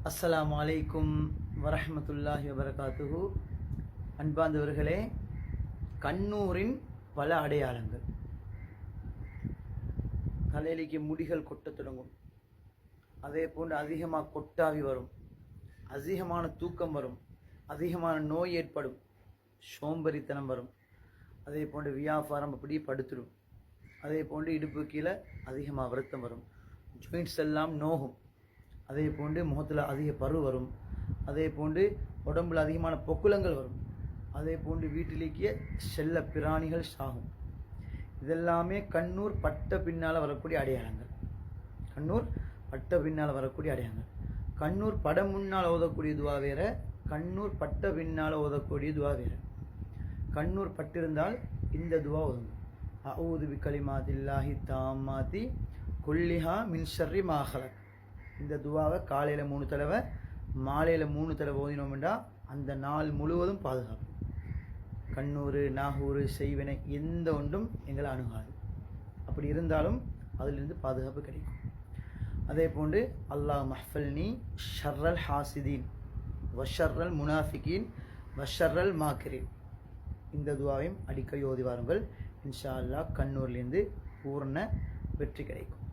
அஸ்ஸலாமு அலைக்கும் வரஹ்மத்துல்லாஹி வபரகாத்துஹு. அன்பார்ந்தவர்களே, கண்ணூரின் பல அடையாளங்கள். தலையிலிக்கு முடிகள் கொட்டத் தொடங்கும். அதே போன்று அதிகமாக கொட்டாவி வரும், அதிகமான தூக்கம் வரும், அதிகமான நோய் ஏற்படும், சோம்பரித்தனம் வரும். அதே போன்று வியாபாரம் அப்படி படுத்துடும். அதே போன்று இடுப்பு கீழே அதிகமாக வருத்தம் வரும், ஜாயிண்ட்ஸ் எல்லாம் நோகும். அதே போன்று முகத்தில் அதிக பரு வரும். அதே போன்று உடம்புல அதிகமான பொக்குளங்கள் வரும். அதே போன்று வீட்டிலேயே செல்ல பிராணிகள் சாகும். இதெல்லாமே கண்ணூர் பட்ட பின்னால் வரக்கூடிய அடையாளங்கள். கண்ணூர் பட்ட பின்னால் வரக்கூடிய அடையாளங்கள். கண்ணூர் படம் முன்னால் ஓதக்கூடிய துவா வேற, கண்ணூர் பட்ட பின்னால் ஓதக்கூடிய துவா வேற. கண்ணூர் பட்டிருந்தால் இந்த துவா ஓதுங்க. அஊது பிகலிமாத்தில்லாஹி தாம்மாத்தி குல்லிஹா மின் ஷர்ரி மா ஹலக். இந்த துவாவை காலையில் 3 தடவை, மாலையில் 3 தடவை ஓதினோம்னா அந்த நாள் முழுவதும் பாதுகாப்பு. கண்ணூர், நாகூர், செய்வினை எந்த ஒன்றும் எங்களை அணுகாது. அப்படி இருந்தாலும் அதிலிருந்து பாதுகாப்பு கிடைக்கும். அதே போன்று அல்லாஹ் மஹ்ஃபல்னி ஷர்ரல் ஹாசிதீன் வஷர்ரல் முனாஃபிகீன் வஷர்ரல் மாக்கிரீன். இந்த துவாவையும் அடிக்கடி ஓதி வாருங்கள். இன்ஷா அல்லாஹ் கண்ணூர்லேருந்து பூர்ண வெற்றி கிடைக்கும்.